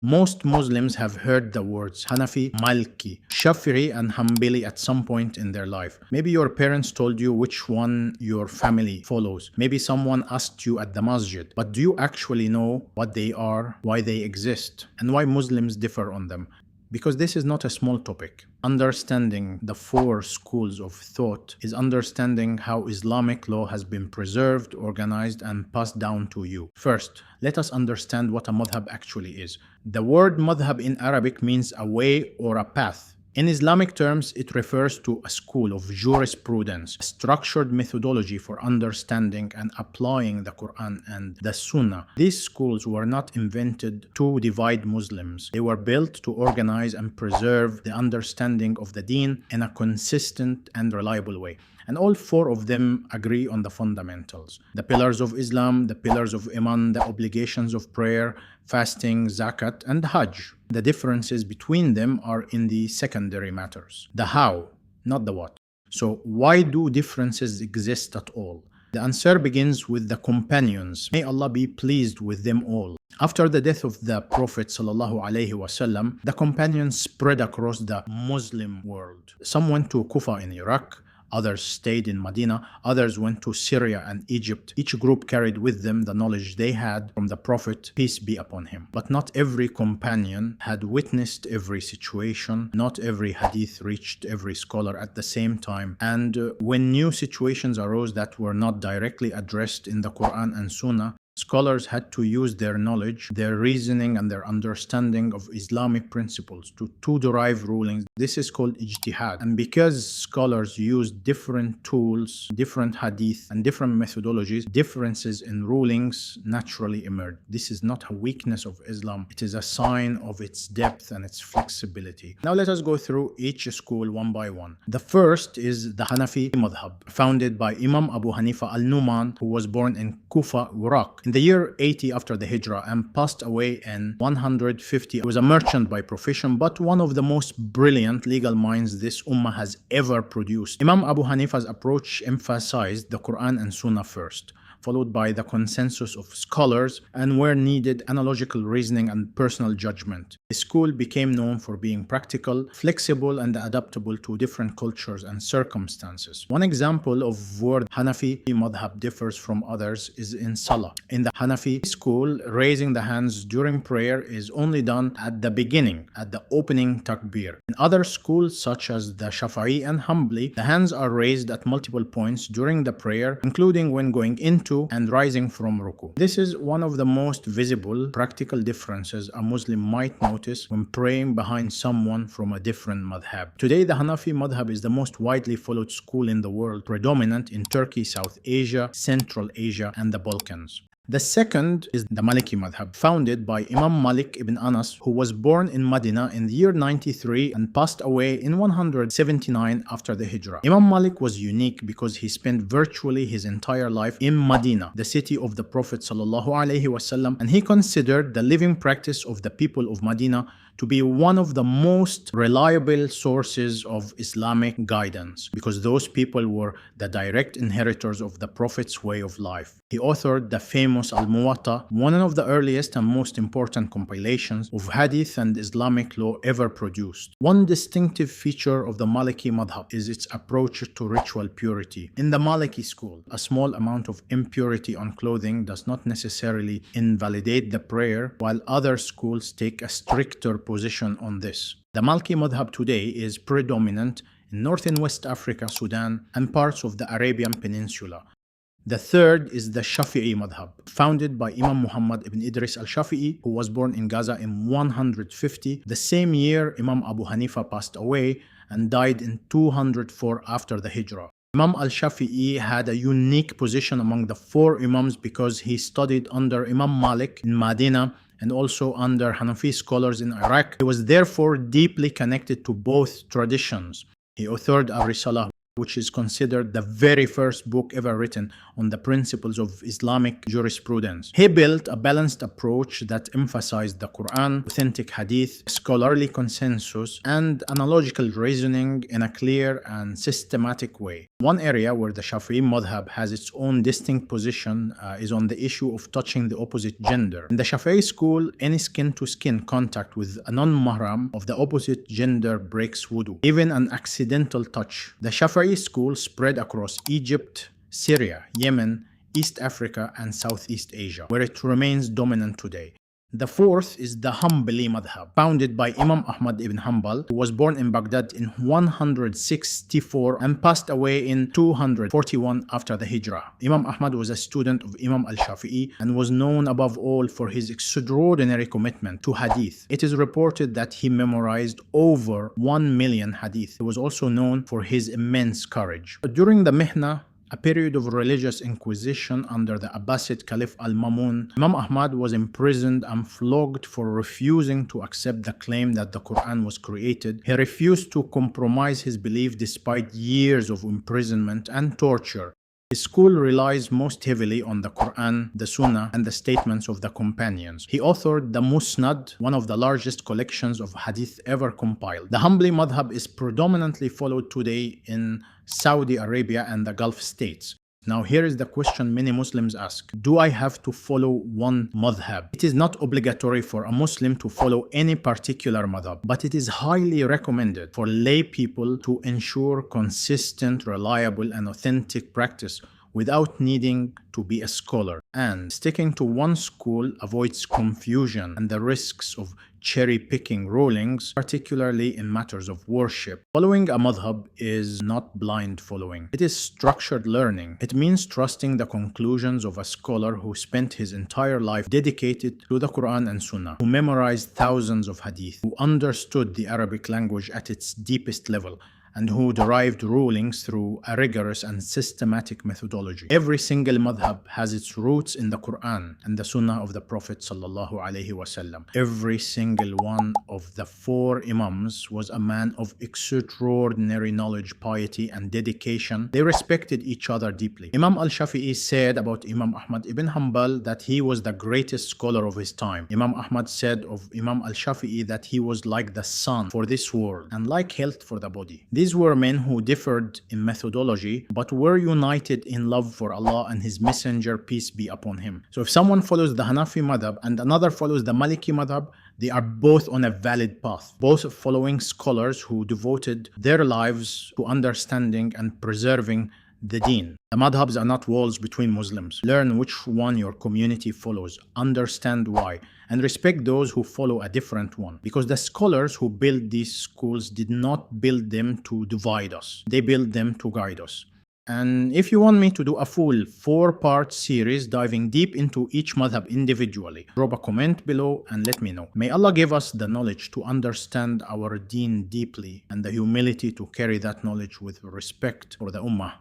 Most Muslims have heard the words Hanafi, Maliki, Shafi'i and Hanbali at some point in their life. Maybe your parents told you which one your family follows. Maybe someone asked you at the masjid. But do you actually know what they are, why they exist, and why Muslims differ on them? Because this is not a small topic. Understanding the four schools of thought is understanding how Islamic law has been preserved, organized, and passed down to you. First, let us understand what a madhab actually is. The word madhab in Arabic means a way or a path. In Islamic terms, it refers to a school of jurisprudence, a structured methodology for understanding and applying the Quran and the Sunnah. These schools were not invented to divide Muslims. They were built to organize and preserve the understanding of the Deen in a consistent and reliable way. And all four of them agree on the fundamentals: the pillars of Islam, the pillars of Iman, the obligations of prayer, fasting, zakat, and Hajj. The differences between them are in the secondary matters, the how, not the what. So why do differences exist at all? The answer begins with the companions. May Allah be pleased with them all. After the death of the Prophet ﷺ, the companions spread across the Muslim world. Some went to Kufa in Iraq, others stayed in Medina, others went to Syria and Egypt. Each group carried with them the knowledge they had from the Prophet, peace be upon him. But not every companion had witnessed every situation. Not every hadith reached every scholar at the same time. And when new situations arose that were not directly addressed in the Quran and Sunnah, scholars had to use their knowledge, their reasoning, and their understanding of Islamic principles to derive rulings. This is called ijtihad. And because scholars use different tools, different hadith, and different methodologies, differences in rulings naturally emerge. This is not a weakness of Islam. It is a sign of its depth and its flexibility. Now let us go through each school one by one. The first is the Hanafi madhab, founded by Imam Abu Hanifa al-Numan, who was born in Kufa, Iraq, in the year 80 after the Hijrah and passed away in 150. He was a merchant by profession, but one of the most brilliant legal minds this ummah has ever produced. Imam Abu Hanifa's approach emphasized the Quran and Sunnah first, followed by the consensus of scholars, and where needed, analogical reasoning and personal judgment. The school became known for being practical, flexible, and adaptable to different cultures and circumstances. One example of where Hanafi madhab differs from others is in Salah. In the Hanafi school, raising the hands during prayer is only done at the beginning, at the opening takbir. In other schools, such as the Shafi'i and Hanbali, the hands are raised at multiple points during the prayer, including when going into and rising from ruku. This is one of the most visible practical differences a Muslim might notice when praying behind someone from a different madhab. Today, the Hanafi madhab is the most widely followed school in the world, predominant in Turkey, South Asia, Central Asia, and the Balkans. The second is the Maliki madhab, founded by Imam Malik ibn Anas, who was born in Medina in the year 93 and passed away in 179 after the Hijrah. Imam Malik was unique because he spent virtually his entire life in Medina, the city of the Prophet ﷺ, and he considered the living practice of the people of Medina to be one of the most reliable sources of Islamic guidance, because those people were the direct inheritors of the Prophet's way of life. He authored the famous Al-Muwatta, one of the earliest and most important compilations of hadith and Islamic law ever produced. One distinctive feature of the Maliki madhab is its approach to ritual purity. In the Maliki school, a small amount of impurity on clothing does not necessarily invalidate the prayer, while other schools take a stricter position on this. The Maliki madhab today is predominant in North and West Africa, Sudan, and parts of the Arabian Peninsula. The third is the Shafi'i madhab, founded by Imam Muhammad ibn Idris al-Shafi'i, who was born in Gaza in 150. The same year, Imam Abu Hanifa passed away and died in 204 after the Hijrah. Imam al-Shafi'i had a unique position among the four Imams because he studied under Imam Malik in Medina and also under Hanafi scholars in Iraq. He was therefore deeply connected to both traditions. He authored a Risalah, which is considered the very first book ever written on the principles of Islamic jurisprudence. He built a balanced approach that emphasized the Quran, authentic hadith, scholarly consensus, and analogical reasoning in a clear and systematic way. One area where the Shafi'i madhab has its own distinct position is on the issue of touching the opposite gender. In the Shafi'i school, any skin-to-skin contact with a non-mahram of the opposite gender breaks wudu, even an accidental touch. The Shafi'i school spread across Egypt, Syria, Yemen, East Africa, and Southeast Asia, where it remains dominant today. The fourth is the Hanbali madhab, founded by Imam Ahmad ibn Hanbal, who was born in Baghdad in 164 and passed away in 241 after the Hijrah. Imam Ahmad was a student of Imam al-Shafi'i and was known above all for his extraordinary commitment to hadith. It is reported that he memorized over 1 million hadith. He was also known for his immense courage. During the Mihna, a period of religious inquisition under the Abbasid Caliph al-Mamun, Imam Ahmad was imprisoned and flogged for refusing to accept the claim that the Quran was created. He refused to compromise his belief despite years of imprisonment and torture. His school relies most heavily on the Quran, the Sunnah, and the statements of the companions. He authored the Musnad, one of the largest collections of hadith ever compiled. The Hanbali madhab is predominantly followed today in Saudi Arabia and the Gulf states. Now here is the question many Muslims ask. Do I have to follow one madhab? It is not obligatory for a Muslim to follow any particular madhab, but it is highly recommended for lay people to ensure consistent, reliable, and authentic practice without needing to be a scholar. And sticking to one school avoids confusion and the risks of cherry-picking rulings, particularly in matters of worship. Following a madhab is not blind following. It is structured learning. It means trusting the conclusions of a scholar who spent his entire life dedicated to the Quran and Sunnah, who memorized thousands of hadith, who understood the Arabic language at its deepest level, and who derived rulings through a rigorous and systematic methodology. Every single madhab has its roots in the Quran and the Sunnah of the Prophet ﷺ. Every single one of the four Imams was a man of extraordinary knowledge, piety, and dedication. They respected each other deeply. Imam al-Shafi'i said about Imam Ahmad ibn Hanbal that he was the greatest scholar of his time. Imam Ahmad said of Imam al-Shafi'i that he was like the sun for this world and like health for the body. These were men who differed in methodology, but were united in love for Allah and His Messenger, peace be upon him. So if someone follows the Hanafi madhab and another follows the Maliki madhab, they are both on a valid path, both following scholars who devoted their lives to understanding and preserving the Deen. The madhabs are not walls between Muslims. Learn which one your community follows, understand why, and respect those who follow a different one. Because the scholars who built these schools did not build them to divide us. They built them to guide us. And if you want me to do a full 4-part series diving deep into each madhab individually, drop a comment below and let me know. May Allah give us the knowledge to understand our Deen deeply and the humility to carry that knowledge with respect for the Ummah.